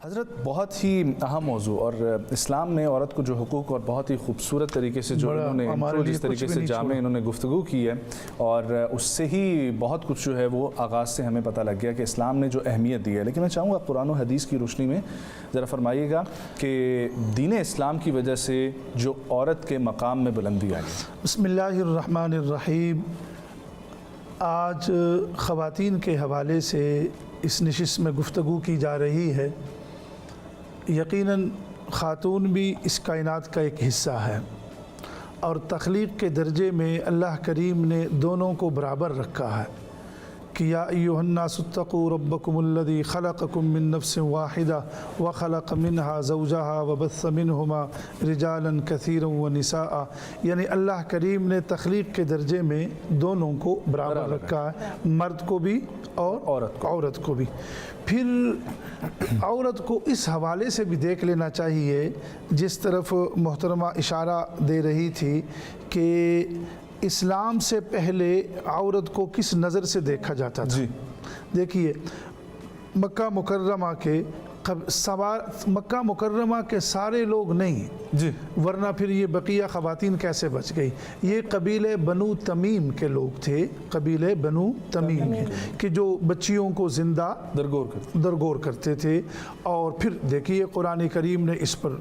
حضرت بہت ہی اہم موضوع، اور اسلام نے عورت کو جو حقوق اور بہت ہی خوبصورت طریقے سے جو انہوں نے جس طریقے سے جامع انہوں نے گفتگو کی ہے، اور اس سے ہی بہت کچھ جو ہے وہ آغاز سے ہمیں پتہ لگ گیا کہ اسلام نے جو اہمیت دی ہے۔ لیکن میں چاہوں گا قرآن و حدیث کی روشنی میں ذرا فرمائیے گا کہ دین اسلام کی وجہ سے جو عورت کے مقام میں بلندی آئی۔ بسم اللہ الرحمن الرحیم۔ آج خواتین کے حوالے سے اس نشست میں گفتگو کی جا رہی ہے۔ یقیناً خاتون بھی اس کائنات کا ایک حصہ ہے، اور تخلیق کے درجے میں اللہ کریم نے دونوں کو برابر رکھا ہے کہ یا ایھا الناس اتقوا ربکم الذی خلقکم من نفس واحدہ وخلق منها زوجہا وبث منہما رجالا کثیرا ونساء، یعنی اللہ کریم نے تخلیق کے درجے میں دونوں کو برابر رکھا ہے، مرد کو بھی اور عورت کو بھی۔ پھر عورت کو اس حوالے سے بھی دیکھ لینا چاہیے، جس طرف محترمہ اشارہ دے رہی تھی کہ اسلام سے پہلے عورت کو کس نظر سے دیکھا جاتا تھا۔ دیکھیے، مکہ مکرمہ کے سارے لوگ نہیں، ورنہ پھر یہ بقیہ خواتین کیسے بچ گئی؟ یہ قبیلے بنو تمیم کے لوگ تھے، قبیلے بنو تمیم کہ جو بچیوں کو زندہ درگور کرتے تھے۔ اور پھر دیکھیے قرآن کریم نے اس پر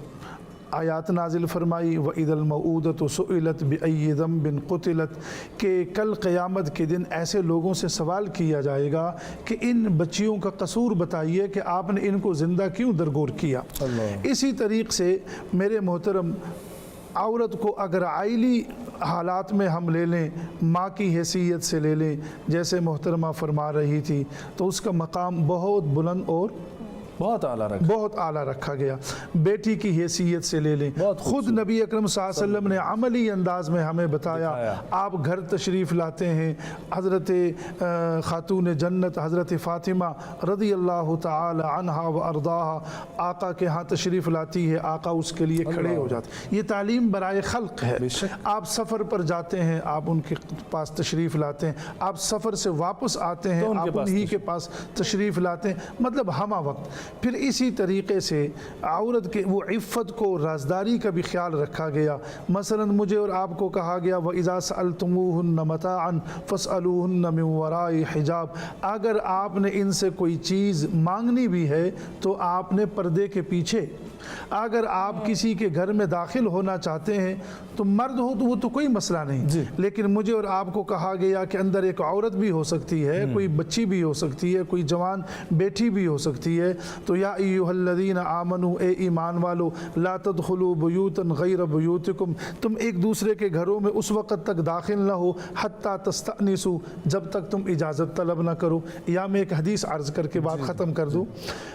آیات نازل فرمائی، وَإِذَا الْمَوْءُودَةُ سُئِلَتْ بِأَيِّ ذَنبٍ قُتِلَتْ، کہ کل قیامت کے دن ایسے لوگوں سے سوال کیا جائے گا کہ ان بچیوں کا قصور بتائیے کہ آپ نے ان کو زندہ کیوں درگور کیا۔ اسی طریق سے میرے محترم، عورت کو اگر عائلی حالات میں ہم لے لیں، ماں کی حیثیت سے لے لیں، جیسے محترمہ فرما رہی تھی، تو اس کا مقام بہت بلند اور بہت اعلیٰ رکھا گیا۔ بیٹی کی حیثیت سے لے لیں، خود نبی اکرم صلی اللہ علیہ وسلم نے عملی انداز میں ہمیں بتایا۔ آپ گھر تشریف لاتے ہیں، حضرت خاتون جنت حضرت فاطمہ رضی اللہ تعالی عنہا و ارضاہا آقا کے ہاں تشریف لاتی ہے، آقا اس کے لیے کھڑے ہو جاتے۔ یہ تعلیم برائے خلق ہے۔ آپ سفر پر جاتے ہیں، آپ ان کے پاس تشریف لاتے ہیں، آپ سفر سے واپس آتے ہیں، آپ انہی کے پاس تشریف لاتے ہیں، مطلب ہمہ وقت۔ پھر اسی طریقے سے عورت کے وہ عفت کو، رازداری کا بھی خیال رکھا گیا۔ مثلا مجھے اور آپ کو کہا گیا وَإِذَا سَأَلْتُمُوهُنَّ مَتَاعًا فَاسْأَلُوهُنَّ مِنْ وَرَاءِ حِجَابٍ، اگر آپ نے ان سے کوئی چیز مانگنی بھی ہے تو آپ نے پردے کے پیچھے، اگر آپ کسی کے گھر میں داخل ہونا چاہتے ہیں تو مرد ہو تو وہ تو کوئی مسئلہ نہیں، لیکن مجھے اور آپ کو کہا گیا کہ اندر ایک عورت بھی ہو سکتی ہے، کوئی بچی بھی ہو سکتی ہے، کوئی جوان بیٹی بھی ہو سکتی ہے۔ تو یا ایھا الذین آمنوا، اے ایمان والو، لا تدخلوا بیوتا غیر بیوتکم، تم ایک دوسرے کے گھروں میں اس وقت تک داخل نہ ہو حتی تستأنسوا، جب تک تم اجازت طلب نہ کرو۔ یا میں ایک حدیث عرض کر کے بات ختم کر دوں۔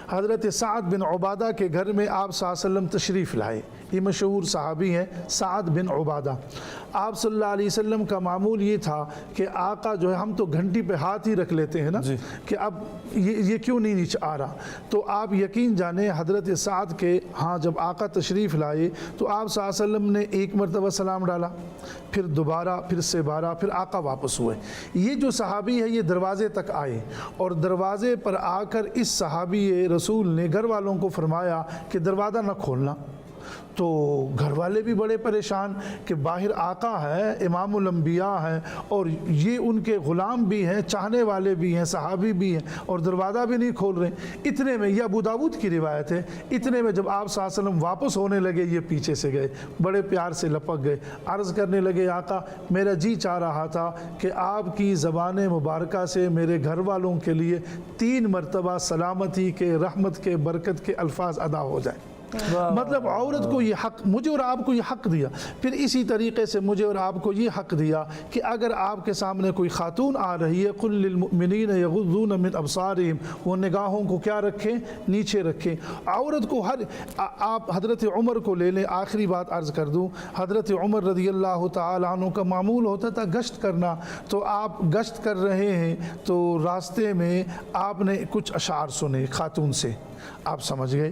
حضرت سعد بن عبادہ کے گھر میں آپ صلی اللہ علیہ وسلم تشریف لائے، یہ مشہور صحابی ہیں سعد بن عبادہ۔ آپ صلی اللہ علیہ وسلم کا معمول یہ تھا کہ آقا جو ہے، ہم تو گھنٹی پہ ہاتھ ہی رکھ لیتے ہیں نا کہ اب یہ کیوں نہیں نیچے آ رہا، تو آپ یقین جانیں حضرت سعد کے ہاں جب آقا تشریف لائے تو آپ صلی اللہ علیہ وسلم نے ایک مرتبہ سلام ڈالا، پھر دوبارہ، پھر سے بارہ، پھر آقا واپس ہوئے۔ یہ جو صحابی ہے یہ دروازے تک آئے، اور دروازے پر آ کر اس صحابی رسول نے گھر والوں کو فرمایا کہ دروازہ نہ کھولنا۔ تو گھر والے بھی بڑے پریشان کہ باہر آقا ہے، امام الانبیاء ہیں، اور یہ ان کے غلام بھی ہیں، چاہنے والے بھی ہیں، صحابی بھی ہیں، اور دروازہ بھی نہیں کھول رہے۔ اتنے میں، یہ ابو داؤد کی روایت ہے، اتنے میں جب آپ صلی اللہ علیہ وسلم واپس ہونے لگے، یہ پیچھے سے گئے، بڑے پیار سے لپک گئے، عرض کرنے لگے آقا میرا جی چاہ رہا تھا کہ آپ کی زبان مبارکہ سے میرے گھر والوں کے لیے 3 مرتبہ سلامتی کے، رحمت کے، برکت کے الفاظ ادا ہو جائیں۔ مطلب عورت کو یہ حق، مجھے اور آپ کو یہ حق دیا۔ پھر اسی طریقے سے مجھے اور آپ کو یہ حق دیا کہ اگر آپ کے سامنے کوئی خاتون آ رہی ہے، قُل لِّلْمُؤْمِنِينَ يَغُضُّونَ مِنْ أَبْصَارِهِمْ، وہ نگاہوں کو کیا رکھیں؟ نیچے رکھیں۔ عورت کو آپ حضرت عمر کو لے لیں، آخری بات عرض کر دوں، حضرت عمر رضی اللہ تعالیٰ عنہ کا معمول ہوتا تھا گشت کرنا، تو آپ گشت کر رہے ہیں تو راستے میں آپ نے کچھ اشعار سنے خاتون سے، آپ سمجھ گئے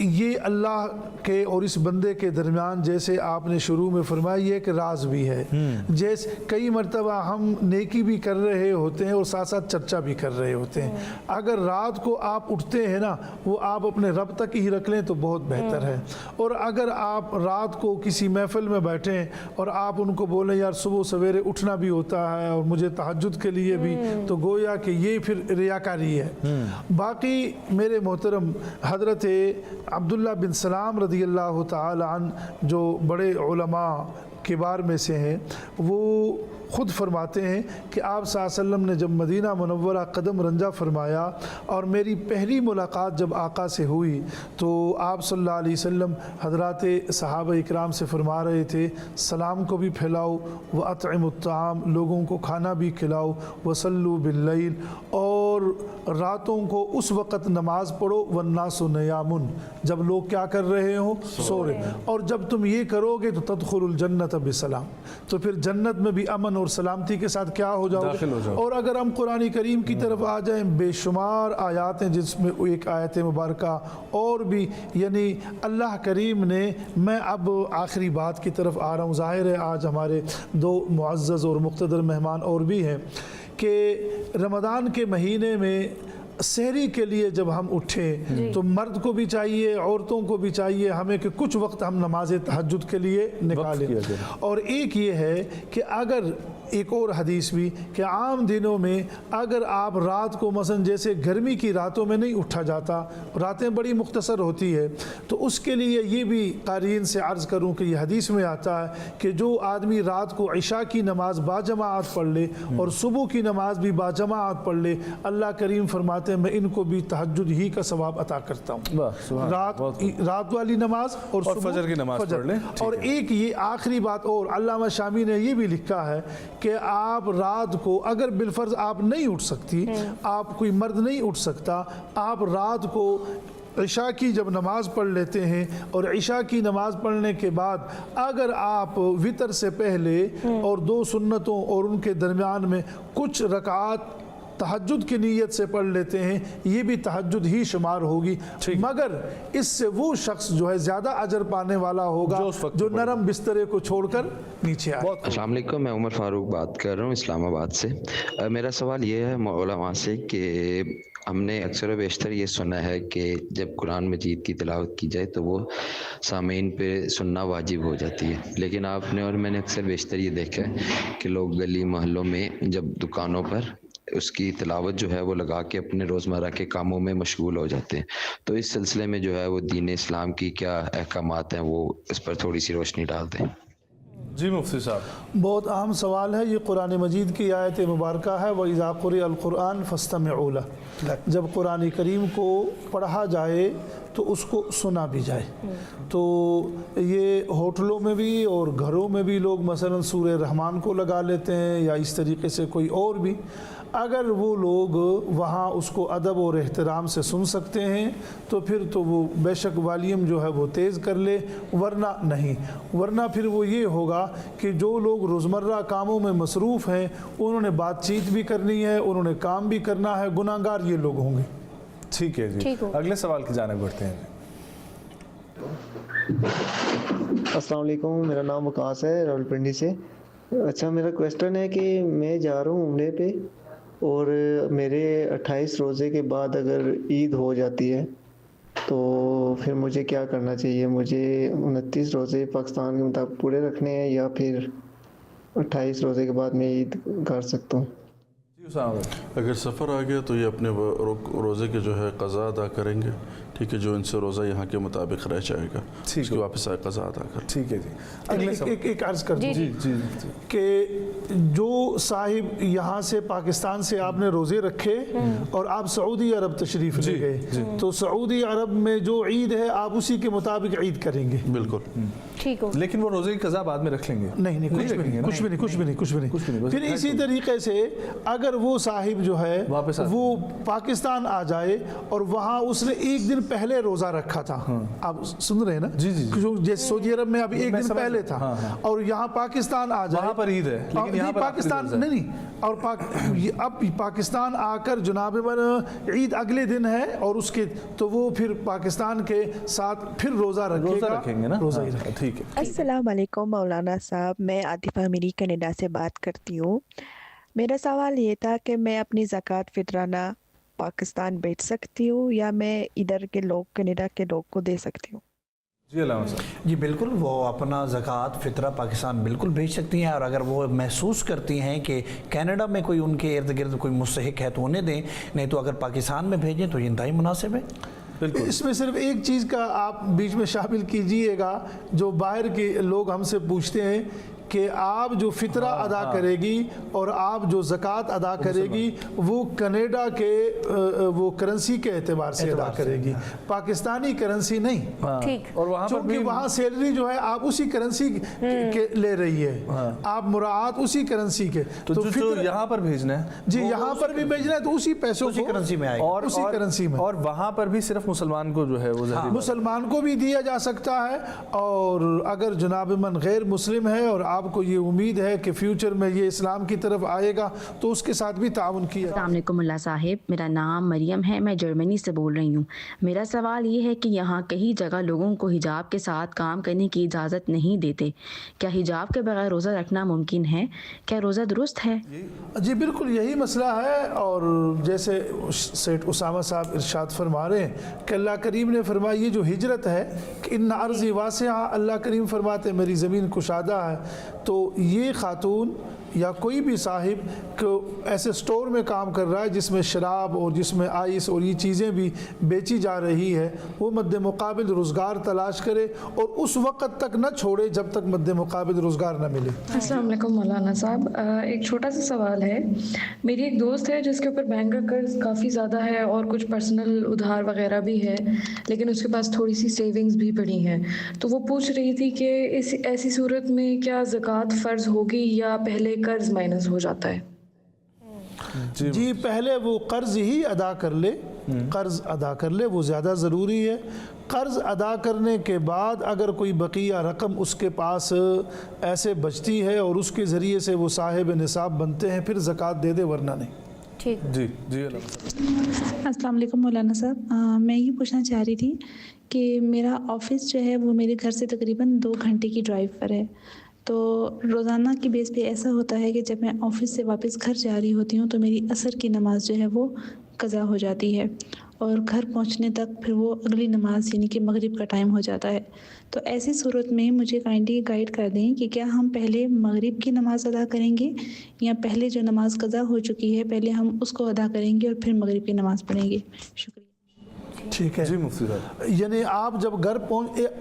یہ اللہ کے اور اس بندے کے درمیان جیسے آپ نے شروع میں فرمایا یہ ایک راز بھی ہے. جیسے کئی مرتبہ ہم نیکی بھی کر رہے ہوتے ہیں اور ساتھ ساتھ چرچا بھی کر رہے ہوتے ہیں. اگر رات کو آپ اٹھتے ہیں نا وہ آپ اپنے رب تک ہی رکھ لیں تو بہت بہتر ہے. اور اگر آپ رات کو کسی محفل میں بیٹھیں اور آپ ان کو بولیں یار صبح سویرے اٹھنا بھی ہوتا ہے اور مجھے تہجد کے لیے بھی, تو گویا کہ یہ پھر ریاکاری ہے. باقی میرے محترم حضرت عبداللہ بن سلام رضی اللہ تعالی عنہ جو بڑے علماء کبار میں سے ہیں, وہ خود فرماتے ہیں کہ آپ صلی اللہ علیہ وسلم نے جب مدینہ منورہ قدم رنجہ فرمایا اور میری پہلی ملاقات جب آقا سے ہوئی تو آپ صلی اللہ علیہ وسلم حضرات صحابہ اکرام سے فرما رہے تھے سلام کو بھی پھیلاؤ, وَأَطْعِمُ الطَّعَامَ لوگوں کو کھانا بھی کھلاؤ, وَصَلُّوا بِاللَّيْلِ اور راتوں کو اس وقت نماز پڑھو, وَالنَّاسُ نِيَامٌ جب لوگ کیا کر رہے ہوں سو رہے, اور جب تم یہ کرو گے تو تدخل الجنت بسلام تو پھر جنت میں بھی امن اور سلامتی کے ساتھ کیا ہو جاؤ گے. اور اگر ہم قرآن کریم کی طرف آ جائیں بے شمار آیات ہیں جس میں ایک آیت مبارکہ اور بھی, یعنی اللہ کریم نے, میں اب آخری بات کی طرف آ رہا ہوں, ظاہر ہے آج ہمارے دو معزز اور مقتدر مہمان اور بھی ہیں کہ رمضان کے مہینے میں سحری کے لیے جب ہم اٹھیں تو مرد کو بھی چاہیے عورتوں کو بھی چاہیے ہمیں کہ کچھ وقت ہم نماز تہجد کے لیے نکالیں. اور ایک یہ ہے کہ اگر ایک اور حدیث بھی کہ عام دنوں میں اگر آپ رات کو مثلا جیسے گرمی کی راتوں میں نہیں اٹھا جاتا, راتیں بڑی مختصر ہوتی ہے, تو اس کے لیے یہ بھی قارئین سے عرض کروں کہ یہ حدیث میں آتا ہے کہ جو آدمی رات کو عشاء کی نماز باجماعت پڑھ لے اور صبح کی نماز بھی باجماعت پڑھ لے, اللہ کریم فرماتے ہیں میں ان کو بھی تہجد ہی کا ثواب عطا کرتا ہوں. رات والی نماز اور فجر کی نماز پڑھ لیں. اور ایک یہ آخری بات اور علامہ شامی نے یہ بھی لکھا ہے کہ آپ رات کو اگر بالفرض آپ نہیں اٹھ سکتی, آپ کوئی مرد نہیں اٹھ سکتا, آپ رات کو عشاء کی جب نماز پڑھ لیتے ہیں اور عشاء کی نماز پڑھنے کے بعد اگر آپ وتر سے پہلے اور 2 سنتوں اور ان کے درمیان میں کچھ رکعات تہجد کی نیت سے پڑھ لیتے ہیں, یہ بھی تہجد ہی شمار ہوگی, مگر اس سے وہ شخص جو ہے زیادہ اجر پانے والا ہوگا جو نرم بسترے کو چھوڑ کر نیچے آئے. السلام علیکم, میں عمر فاروق بات کر رہا ہوں اسلام آباد سے. میرا سوال یہ ہے علماء سے کہ ہم نے اکثر و بیشتر یہ سنا ہے کہ جب قرآن مجید کی تلاوت کی جائے تو وہ سامعین پہ سننا واجب ہو جاتی ہے, لیکن آپ نے اور میں نے اکثر بیشتر یہ دیکھا ہے کہ لوگ گلی محلوں میں جب دکانوں پر اس کی تلاوت جو ہے وہ لگا کے اپنے روزمرہ کے کاموں میں مشغول ہو جاتے ہیں. تو اس سلسلے میں جو ہے وہ دین اسلام کی کیا احکامات ہیں وہ اس پر تھوڑی سی روشنی ڈال دیں. جی مفتی صاحب, بہت اہم سوال ہے. یہ قرآن مجید کی آیت مبارکہ ہے وَإِذَا قُرِئَ الْقُرْآنُ فَاسْتَمِعُوا لَهُ, جب قرآن کریم کو پڑھا جائے تو اس کو سنا بھی جائے. تو یہ ہوٹلوں میں بھی اور گھروں میں بھی لوگ مثلا سورہ رحمان کو لگا لیتے ہیں یا اس طریقے سے کوئی اور بھی, اگر وہ لوگ وہاں اس کو ادب اور احترام سے سن سکتے ہیں تو پھر تو وہ بے شک والیوم جو ہے وہ تیز کر لے, ورنہ نہیں. ورنہ پھر وہ یہ ہوگا کہ جو لوگ روزمرہ کاموں میں مصروف ہیں انہوں نے بات چیت بھی کرنی ہے, انہوں نے کام بھی کرنا ہے, گناہگار یہ لوگ ہوں گے. ٹھیک ہے جی, اگلے سوال کی جانب بڑھتے ہیں. السلام علیکم, میرا نام وقاص ہے راولپنڈی سے. اچھا, میرا کویسچن ہے کہ میں جا رہا ہوں عمرے پہ اور میرے 28 روزے کے بعد اگر عید ہو جاتی ہے تو پھر مجھے کیا کرنا چاہیے؟ مجھے 29 روزے پاکستان کے مطابق پورے رکھنے ہیں یا پھر 28 روزے کے بعد میں عید کر سکتا ہوں؟ اگر سفر آ گیا تو یہ اپنے روزے کے جو ہے قضا ادا کریں گے, ٹھیک ہے, جو ان سے روزہ یہاں کے مطابق رہ جائے گا اس کے واپس آئے قضا ادا کر. ٹھیک ہے جی, ایک عرض کر دوں کہ جو صاحب یہاں سے پاکستان سے آپ نے روزے رکھے اور آپ سعودی عرب تشریف لے گئے تو سعودی عرب میں جو عید ہے آپ اسی کے مطابق عید کریں گے. بالکل. ٹھیک ہو، لیکن وہ روزے کی قضا بعد میں رکھ لیں گے؟ نہیں کچھ بھی نہیں. پھر اسی طریقے سے اگر وہ صاحب جو ہے وہ پاکستان آ جائے اور وہاں اس نے ایک دن پہلے روزہ رکھا تھا, آپ سن رہے ہیں نا, جیسے سعودی عرب میں ابھی ایک دن پہلے تھا, اور یہاں پاکستان آ جائے, وہاں پر عید ہے لیکن یہاں پر پاکستان نہیں, اور اب پاکستان آ کر جناب عید اگلے دن ہے اور اس کے تو وہ پھر پاکستان کے ساتھ پھر روزہ رکھیں گے نا, روزہ ہی رکھیں. ٹھیک ہے. السلام علیکم مولانا صاحب, میں عاطفہ میری کینیڈا سے بات کرتی ہوں. میرا سوال یہ تھا کہ میں اپنی زکوٰۃ فطرانہ پاکستان بیچ سکتی ہوں یا میں ادھر کے لوگ کینیڈا کے لوگ کو دے سکتی ہوں؟ جی علامہ صاحب. جی بالکل, وہ اپنا زکوٰۃ فطرہ پاکستان بالکل بھیج سکتی ہیں, اور اگر وہ محسوس کرتی ہیں کہ کینیڈا میں کوئی ان کے ارد گرد کوئی مستحق ہے تو انہیں دیں, نہیں تو اگر پاکستان میں بھیجیں تو یہ انتہائی مناسب ہے. اس میں صرف ایک چیز کا آپ بیچ میں شامل کیجئے گا, جو باہر کے لوگ ہم سے پوچھتے ہیں کہ آپ جو فطرہ ادا کرے گی اور آپ جو زکوٰۃ ادا کرے گی وہ کینیڈا کے وہ کرنسی کے اعتبار سے ادا کرے گی, پاکستانی کرنسی نہیں. اور وہاں پر بھی وہاں سیلری جو ہے آپ اسی کرنسی کے لے رہی ہے, آپ مراعات اسی کرنسی کے, تو یہاں پر بھیجنا ہے, جی یہاں پر بھی بھیجنا ہے تو اسی پیسوں اسی کرنسی میں آئے, اور اسی کرنسی میں, اور وہاں پر بھی صرف مسلمان کو جو ہے وہ مسلمان کو بھی دیا جا سکتا ہے, اور اگر جناب من غیر مسلم ہے اور آپ کو یہ امید ہے کہ فیوچر میں یہ اسلام کی طرف آئے گا تو اس کے ساتھ بھی تعاون کیا. السلام علیکم اللہ صاحب, میرا نام مریم ہے, میں جرمنی سے بول رہی ہوں. میرا سوال یہ ہے کہ یہاں کئی جگہ لوگوں کو حجاب کے ساتھ کام کرنے کی اجازت نہیں دیتے, کیا حجاب کے بغیر روزہ رکھنا ممکن ہے؟ کیا روزہ درست ہے؟ جی بالکل یہی مسئلہ ہے, اور جیسے سیٹ اسامہ صاحب ارشاد فرما رہے ہیں کہ اللہ کریم نے فرمایا یہ جو ہجرت ہے کہ ان ارضی واسعہ, اللہ کریم فرماتے میری زمین کشادہ ہے, تو یہ خاتون یا کوئی بھی صاحب کو ایسے سٹور میں کام کر رہا ہے جس میں شراب اور جس میں آئس اور یہ چیزیں بھی بیچی جا رہی ہے, وہ مد مقابل روزگار تلاش کرے اور اس وقت تک نہ چھوڑے جب تک مد مقابل روزگار نہ ملے. السلام علیکم مولانا صاحب, ایک چھوٹا سا سوال ہے. میری ایک دوست ہے جس کے اوپر بینک کا قرض کافی زیادہ ہے اور کچھ پرسنل ادھار وغیرہ بھی ہے, لیکن اس کے پاس تھوڑی سی سیونگز بھی پڑی ہیں, تو وہ پوچھ رہی تھی کہ ایسی صورت میں کیا زکوٰۃ فرض ہوگی یا پہلے قرض مائنس ہو جاتا ہے؟ جی پہلے وہ قرض ہی ادا کر لے, قرض ادا کر لے, وہ زیادہ ضروری ہے. قرض ادا کرنے کے بعد اگر کوئی بقیہ رقم اس کے پاس ایسے بچتی ہے اور اس کے ذریعے سے وہ صاحب نصاب بنتے ہیں پھر زکوٰۃ دے دے, ورنہ نہیں. ٹھیک. جی جی السلام علیکم مولانا صاحب, میں یہ پوچھنا چاہ رہی تھی کہ میرا آفس جو ہے وہ میرے گھر سے تقریباً 2 گھنٹے کی ڈرائیو پر ہے, تو روزانہ کی بیس پہ ایسا ہوتا ہے کہ جب میں آفس سے واپس گھر جا رہی ہوتی ہوں تو میری عصر کی نماز جو ہے وہ قضا ہو جاتی ہے, اور گھر پہنچنے تک پھر وہ اگلی نماز یعنی کہ مغرب کا ٹائم ہو جاتا ہے. تو ایسی صورت میں مجھے کائنڈلی گائیڈ کر دیں کہ کیا ہم پہلے مغرب کی نماز ادا کریں گے یا پہلے جو نماز قضا ہو چکی ہے پہلے ہم اس کو ادا کریں گے اور پھر مغرب کی نماز پڑھیں گے؟ شکریہ. ٹھیک ہے. جی مفتی صاحب, یعنی آپ جب گھر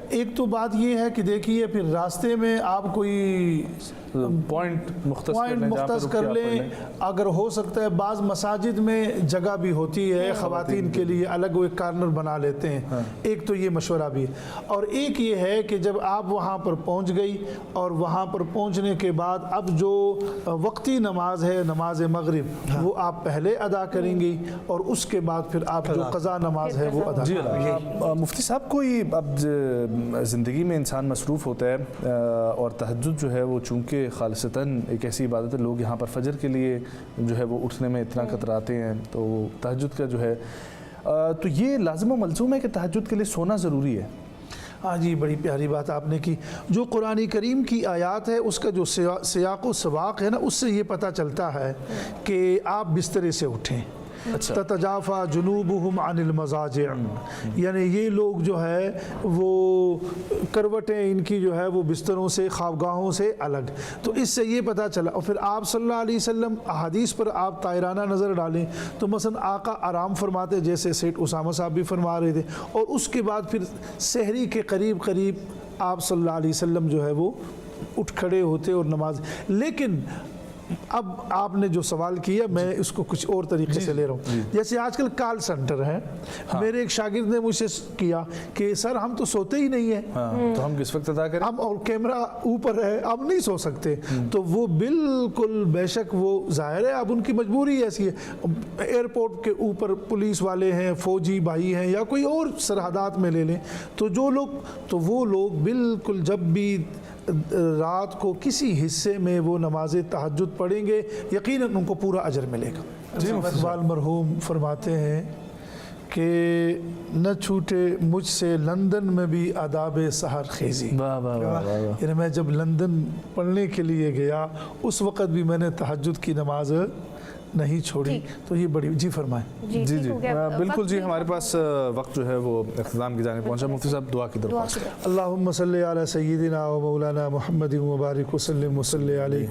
ایک تو بات یہ ہے کہ دیکھیے پھر راستے میں آپ کوئی پوائنٹ مختص کر لیں, اگر ہو سکتا ہے بعض مساجد میں جگہ بھی ہوتی ہے خواتین کے لیے, الگ وہ ایک کارنر بنا لیتے ہیں, ایک تو یہ مشورہ بھی ہے. اور ایک یہ ہے کہ جب آپ وہاں پر پہنچ گئی اور وہاں پر پہنچنے کے بعد اب جو وقتی نماز ہے نماز مغرب وہ آپ پہلے ادا کریں گی اور اس کے بعد پھر آپ جو قضا نماز ہے وہ ادا کریں گے. مفتی صاحب, کوئی اب زندگی میں انسان مصروف ہوتا ہے اور تہجد جو ہے وہ چونکہ خالصتاً ایک ایسی عبادت ہے, لوگ یہاں پر فجر کے لیے جو ہے وہ اٹھنے میں اتنا کتراتے ہیں, تو تہجد کا جو ہے تو یہ لازم و ملزوم ہے کہ تہجد کے لیے سونا ضروری ہے. ہاں جی, بڑی پیاری بات آپ نے کی. جو قرآن کریم کی آیات ہے اس کا جو سیاق و سباق ہے نا, اس سے یہ پتہ چلتا ہے کہ آپ بسترے سے اٹھیں. تتجافا جنوبہم عن المضاجع, یعنی یہ لوگ جو ہے وہ کروٹیں ان کی جو ہے وہ بستروں سے خوابگاہوں سے الگ, تو اس سے یہ پتہ چلا. اور پھر آپ صلی اللہ علیہ وسلم احادیث پر آپ طائرانہ نظر ڈالیں تو مثلا آقا آرام فرماتے جیسے سیٹ اسامہ صاحب بھی فرما رہے تھے, اور اس کے بعد پھر سحری کے قریب آپ صلی اللہ علیہ وسلم جو ہے وہ اٹھ کھڑے ہوتے اور نماز. لیکن اب آپ نے جو سوال کیا میں اس کو کچھ اور طریقے سے لے رہا ہوں. جیسے آج کل کال سینٹر ہے, میرے ایک شاگرد نے مجھ سے کیا کہ سر ہم تو سوتے ہی نہیں ہیں, تو ہم کس وقت ادا کریں, ہم اور کیمرہ اوپر ہے اب نہیں سو سکتے. تو وہ بالکل بے شک وہ ظاہر ہے اب ان کی مجبوری ایسی ہے, ایئرپورٹ کے اوپر پولیس والے ہیں, فوجی بھائی ہیں, یا کوئی اور سرحدات میں لے لیں, تو وہ لوگ بالکل جب بھی رات کو کسی حصے میں وہ نماز تہجد پڑھیں گے یقیناً ان کو پورا اجر ملے گا. اقبال مرحوم فرماتے ہیں کہ نہ چھوٹے مجھ سے لندن میں بھی آداب سحر خیزی. یعنی میں جب لندن پڑھنے کے لیے گیا اس وقت بھی میں نے تہجد کی نماز نہیں چھوڑی. تو یہ بڑی جی فرمائیں. جی بالکل جی, ہمارے پاس وقت جو ہے وہ اختتام کی جانب پہنچا. مفتی صاحب دعا کی درخواست. اللہم صلی علی سیدنا و مولانا محمد مبارک وسلم وصلی علیہ.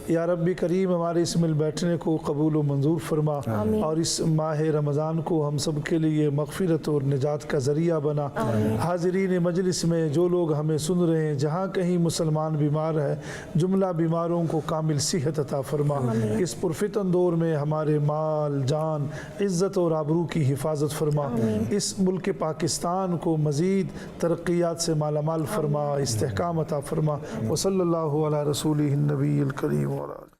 یا ربی کریم ہمارے اس مل بیٹھنے کو قبول و منظور فرما, اور اس ماہ رمضان کو ہم سب کے لیے مغفرت اور نجات کا ذریعہ بنا. حاضرین مجلس میں جو لوگ ہمیں سن رہے ہیں, جہاں کہیں مسلمان بیمار ہے, جملہ بیماروں کو کامل صحت عطا فرما. اس پرفتن دور میں ہمارے مال جان عزت اور آبرو کی حفاظت فرما. اس ملک پاکستان کو مزید ترقیات سے مالا مال فرما, استحکام عطا فرما. وصلی اللہ علی رسولہ النبی الکریم.